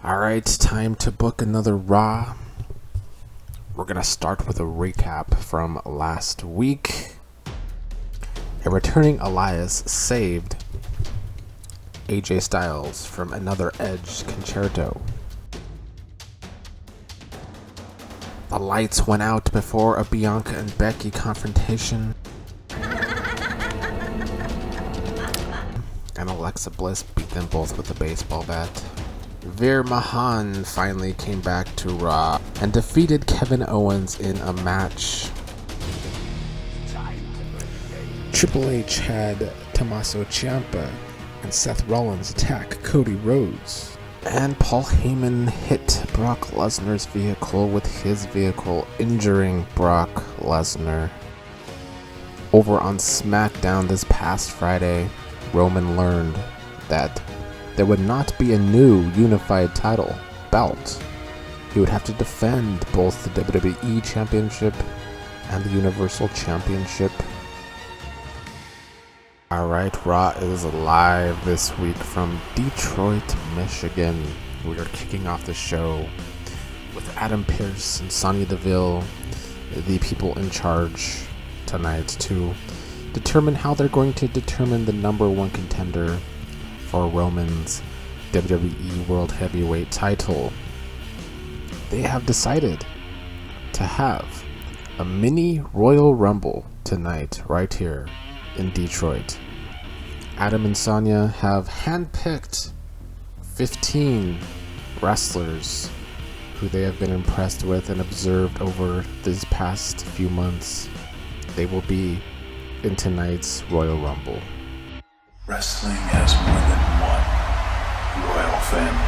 Alright, time to book another Raw. We're gonna start with a recap from last week. A returning Elias saved AJ Styles from another Edge concerto. The lights went out before a Bianca and Becky confrontation. And Alexa Bliss beat them both with a baseball bat. Veer Mahan finally came back to Raw and defeated Kevin Owens in a match. Triple H had Tommaso Ciampa and Seth Rollins attack Cody Rhodes. And Paul Heyman hit Brock Lesnar's vehicle with his vehicle, injuring Brock Lesnar. Over on SmackDown this past Friday, Roman learned that there would not be a new unified title belt. He would have to defend both the WWE Championship and the Universal Championship. Alright, Raw is live this week from Detroit, Michigan. We are kicking off the show with Adam Pearce and Sonya Deville, the people in charge tonight, to determine how they're going to determine the number one contender for Roman's WWE World Heavyweight title. They have decided to have a mini Royal Rumble tonight right here in Detroit. Adam and Sonya have handpicked 15 wrestlers who they have been impressed with and observed over these past few months. They will be in tonight's Royal Rumble. Wrestling has more than one royal family.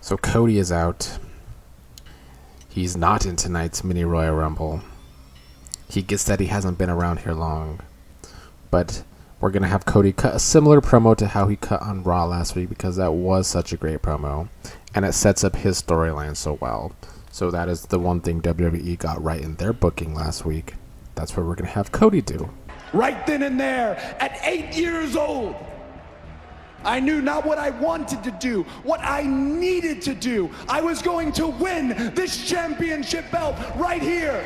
So Cody is out. He's not in tonight's mini Royal Rumble. He gets that he hasn't been around here long. But we're going to have Cody cut a similar promo to how he cut on Raw last week, because that was such a great promo. And it sets up his storyline so well. So that is the one thing WWE got right in their booking last week. That's what we're going to have Cody do. Right then and there, at 8 years old, I knew not what I wanted to do, what I needed to do. I was going to win this championship belt right here.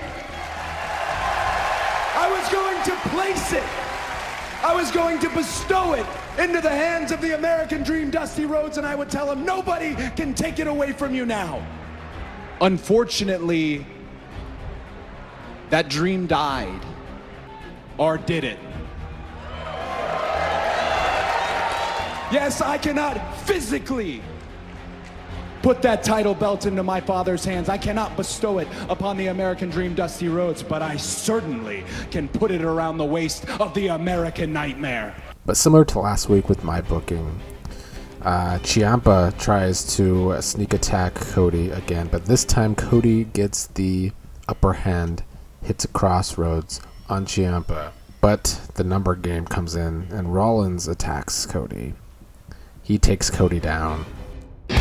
I was going to place it. I was going to bestow it into the hands of the American Dream, Dusty Rhodes, and I would tell him, nobody can take it away from you now. Unfortunately, that dream died. Or did it? Yes, I cannot physically put that title belt into my father's hands. I cannot bestow it upon the American Dream, Dusty Rhodes, but I certainly can put it around the waist of the American Nightmare. But similar to last week with my booking, Ciampa tries to sneak attack Cody again, but this time Cody gets the upper hand, hits a crossroads on Ciampa. But the number game comes in and Rollins attacks Cody. He takes Cody down. Time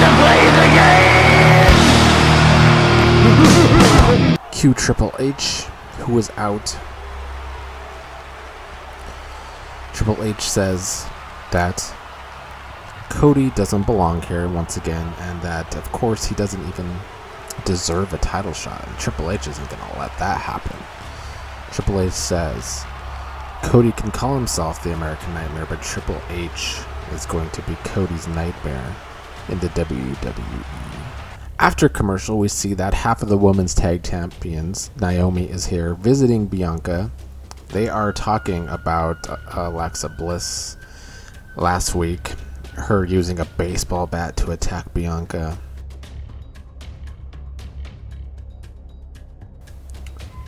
to play the game! Cue Triple H, who is out. Triple H says that Cody doesn't belong here once again, and that of course he doesn't even deserve a title shot, and Triple H isn't going to let that happen. Triple H says Cody can call himself the American Nightmare, but Triple H is going to be Cody's nightmare in the WWE. After commercial, we see that half of the women's tag champions, Naomi, is here visiting Bianca. They are talking about Alexa Bliss last week, her using a baseball bat to attack Bianca.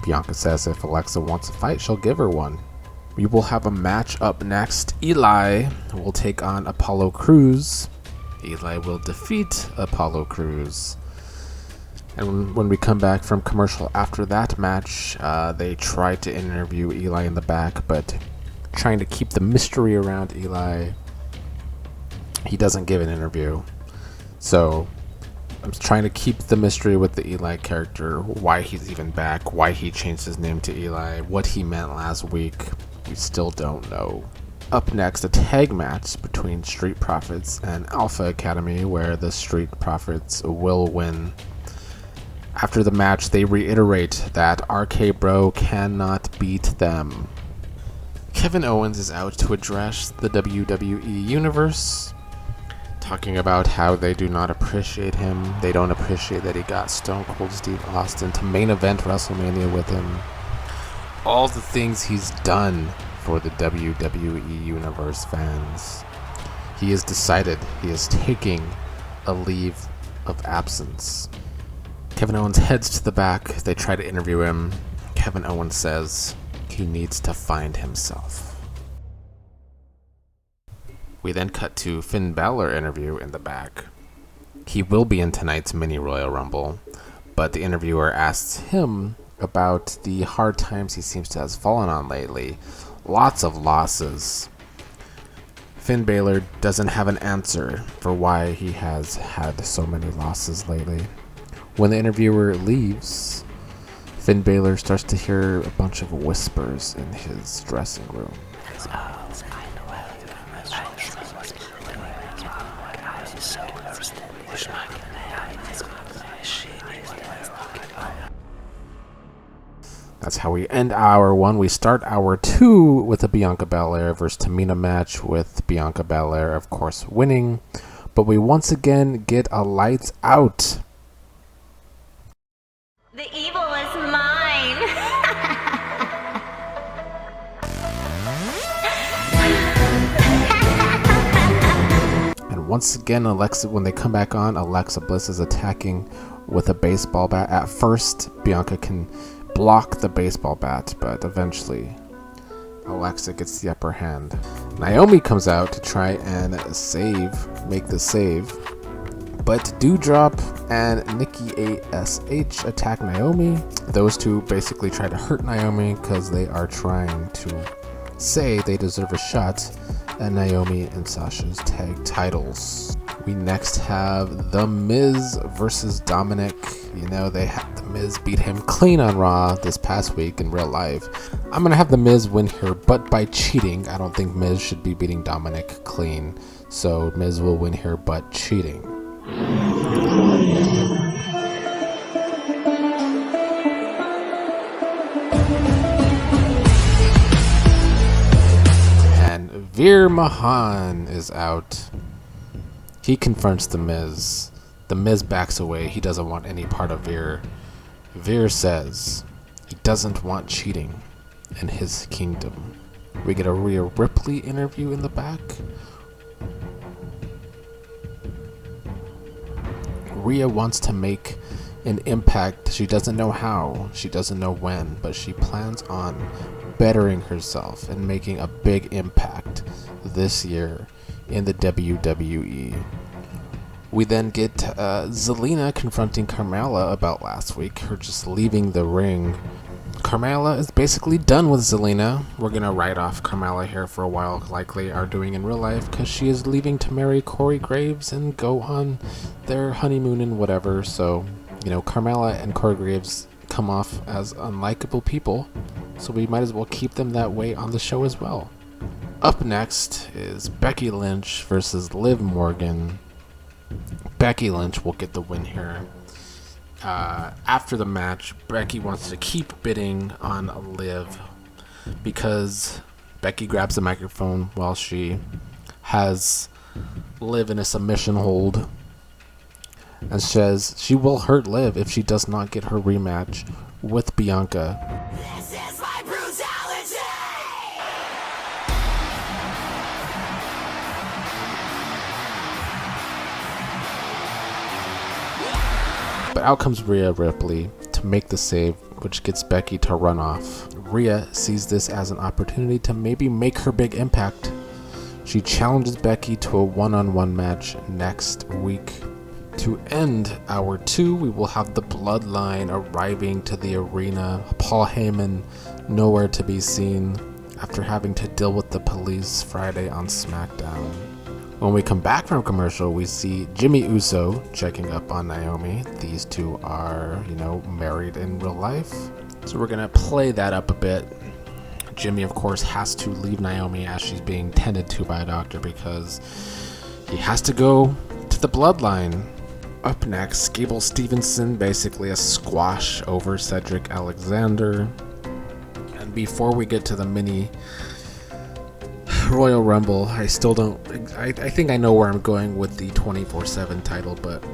Bianca says if Alexa wants a fight, she'll give her one. We will have a match up next. Eli will take on Apollo Crews. Eli will defeat Apollo Crews. And when we come back from commercial after that match, they try to interview Eli in the back, but trying to keep the mystery around Eli, he doesn't give an interview. So I'm trying to keep the mystery with the Eli character, why he's even back, why he changed his name to Eli, what he meant last week. We still don't know. Up next, a tag match between Street Profits and Alpha Academy, where the Street Profits will win. After the match, they reiterate that RK Bro cannot beat them. Kevin Owens is out to address the WWE Universe, talking about how they do not appreciate him. They don't appreciate that he got Stone Cold Steve Austin to main event WrestleMania with him. All the things he's done for the WWE Universe fans. He has decided he is taking a leave of absence. Kevin Owens heads to the back. They try to interview him. Kevin Owens says he needs to find himself. We then cut to Finn Balor interview in the back. He will be in tonight's mini Royal Rumble, but the interviewer asks him about the hard times he seems to have fallen on lately. Lots of losses. Finn Balor doesn't have an answer for why he has had so many losses lately. When the interviewer leaves, Finn Balor starts to hear a bunch of whispers in his dressing room. That's how we end hour one. We start hour two with a Bianca Belair versus Tamina match, with Bianca Belair, of course, winning. But we once again get a lights out. The evil is mine. And once again, Alexa, when they come back on, Alexa Bliss is attacking with a baseball bat. At first, Bianca can block the baseball bat, but eventually Alexa gets the upper hand. Naomi comes out to try and make the save, but Doudrop and Nikki ASH attack Naomi. Those two basically try to hurt Naomi because they are trying to say they deserve a shot at Naomi and Sasha's tag titles. We next have The Miz versus Dominic. You know, they had The Miz beat him clean on Raw this past week in real life. I'm going to have The Miz win here, but by cheating. I don't think Miz should be beating Dominic clean. So Miz will win here, but cheating. And Veer Mahan is out. He confronts The Miz. The Miz backs away. He doesn't want any part of Veer. Veer says he doesn't want cheating in his kingdom. We get a Rhea Ripley interview in the back. Rhea wants to make an impact. She doesn't know how, she doesn't know when, but she plans on bettering herself and making a big impact this year in the WWE. We then get Zelina confronting Carmella about last week, her just leaving the ring. Carmella is basically done with Zelina. We're going to write off Carmella here for a while, like they are doing in real life, because she is leaving to marry Corey Graves and go on their honeymoon and whatever. So, you know, Carmella and Corey Graves come off as unlikable people, so we might as well keep them that way on the show as well. Up next is Becky Lynch versus Liv Morgan. Becky Lynch will get the win here. After the match, Becky wants to keep bidding on Liv because Becky grabs the microphone while she has Liv in a submission hold and says she will hurt Liv if she does not get her rematch with Bianca. This is my brutality! But out comes Rhea Ripley to make the save, which gets Becky to run off. Rhea sees this as an opportunity to maybe make her big impact. She challenges Becky to a one-on-one match next week. To end hour 2, we will have the Bloodline arriving to the arena. Paul Heyman nowhere to be seen after having to deal with the police Friday on SmackDown. When we come back from commercial, we see Jimmy Uso checking up on Naomi. These two are, married in real life. So we're going to play that up a bit. Jimmy, of course, has to leave Naomi as she's being tended to by a doctor because he has to go to the bloodline. Up next, Gable Stevenson, basically a squash over Cedric Alexander. And before we get to the mini Royal Rumble, I think I know where I'm going with the 24/7 title, but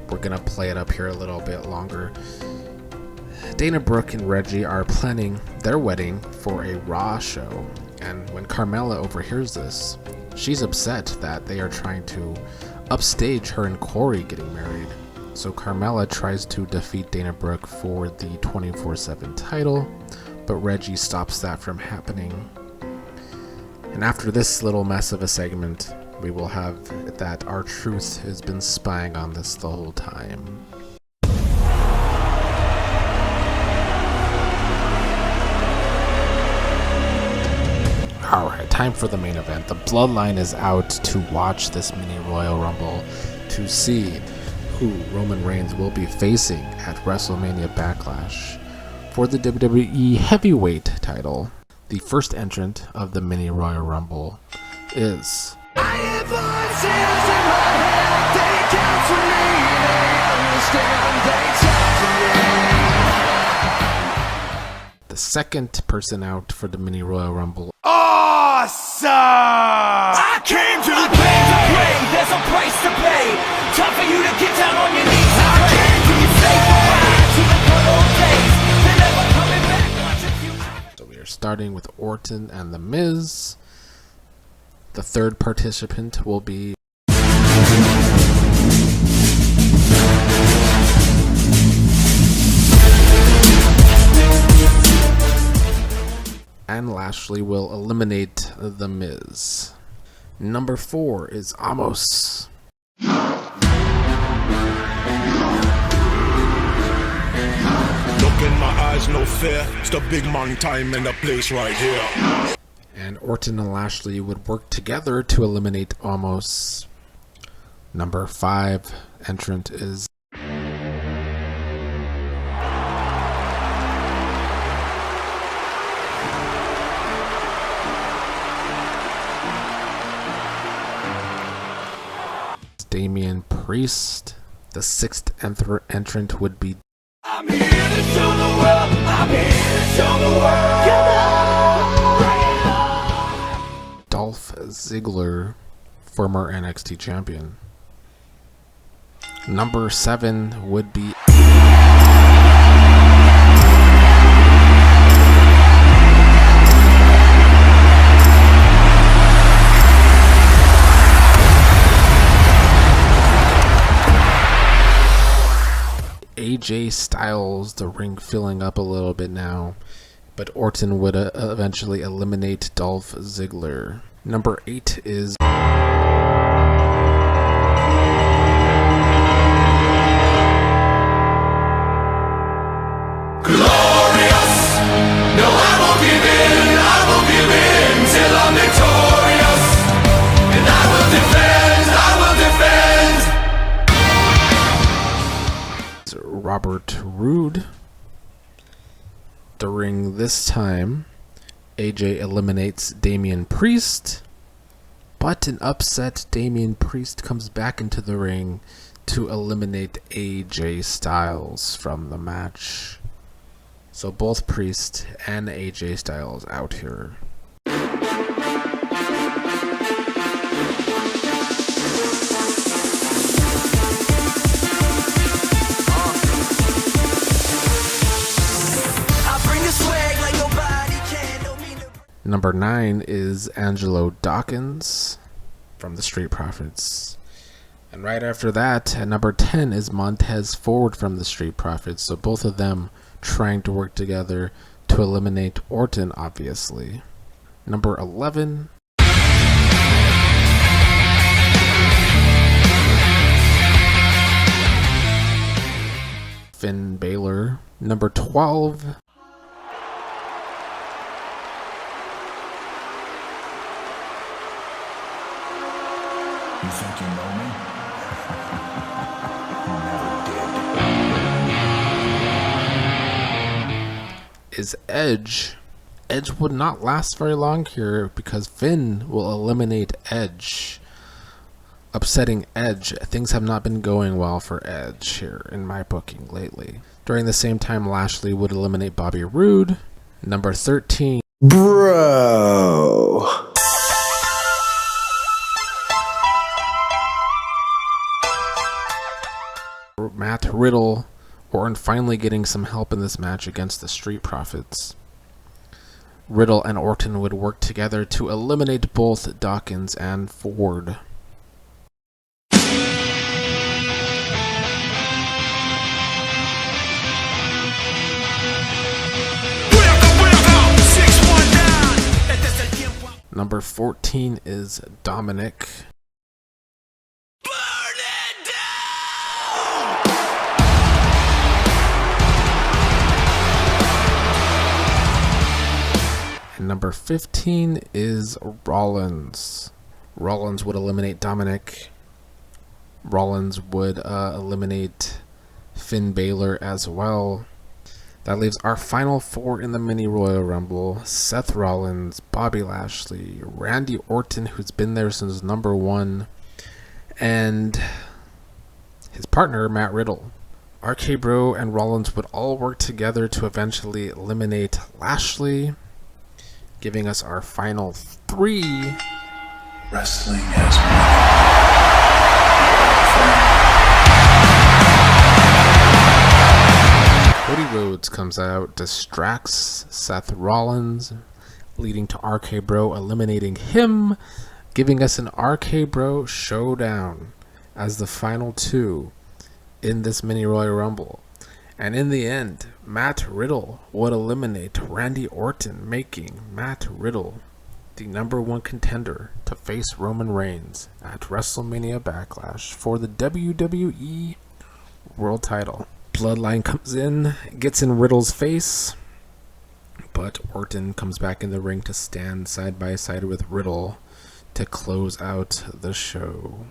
we're going to play it up here a little bit longer. Dana Brooke and Reggie are planning their wedding for a Raw show, and when Carmella overhears this, she's upset that they are trying to upstage her and Corey getting married. So Carmella tries to defeat Dana Brooke for the 24/7 title, but Reggie stops that from happening. And after this little mess of a segment, we will have that R-Truth has been spying on this the whole time. Alright, time for the main event. The Bloodline is out to watch this mini Royal Rumble to see who Roman Reigns will be facing at WrestleMania Backlash for the WWE Heavyweight title. The first entrant of the mini Royal Rumble is the second person out for the mini Royal Rumble. Awesome! I came to play. There's a price to pay. Time for you to get down on your knees. I came to say goodbye to the good old days. They're never coming back. Watch a few. So we are starting with Orton and The Miz. The third participant will be and Lashley will eliminate The Miz. Number 4 is Amos. Look in my eyes, no fear. It's the big man time in the place right here. And Orton and Lashley would work together to eliminate Amos. Number 5 entrant is Damian Priest. The 6th entrant would be I'm here to show the world. I'm here to show the world. Dolph Ziggler, former NXT champion. Number 7 would be AJ Styles, the ring filling up a little bit now, but Orton would eventually eliminate Dolph Ziggler. Number 8 is Glorious. No, I won't give in. I won't give in till I'm victorious. And I will defend. I will defend. Robert Roode. During this time, AJ eliminates Damian Priest, but an upset Damian Priest comes back into the ring to eliminate AJ Styles from the match. So both Priest and AJ Styles out here. Number 9 is Angelo Dawkins from the Street Profits. And right after that, at number 10 is Montez Ford from the Street Profits. So both of them trying to work together to eliminate Orton, obviously. Number 11. Finn Balor. Number 12. You think you know me? You never did. Is Edge. Edge would not last very long here because Finn will eliminate Edge, upsetting Edge. Things have not been going well for Edge here in my booking lately. During the same time, Lashley would eliminate Bobby Roode. Number 13. Bro. Matt Riddle. Orton finally getting some help in this match against the Street Profits. Riddle and Orton would work together to eliminate both Dawkins and Ford. Number 14 is Dominic. And number 15 is Rollins. Rollins would eliminate Dominic. Rollins would eliminate Finn Balor as well. That leaves our final four in the mini Royal Rumble. Seth Rollins, Bobby Lashley, Randy Orton, who's been there since number 1, and his partner, Matt Riddle. RK Bro and Rollins would all work together to eventually eliminate Lashley, giving us our final 3. Wrestling has Cody Rhodes comes out, distracts Seth Rollins, leading to RK Bro eliminating him, giving us an RK Bro showdown as the final 2 in this mini Royal Rumble. And in the end, Matt Riddle would eliminate Randy Orton, making Matt Riddle the number 1 contender to face Roman Reigns at WrestleMania Backlash for the WWE World Title. Bloodline comes in, gets in Riddle's face, but Orton comes back in the ring to stand side by side with Riddle to close out the show.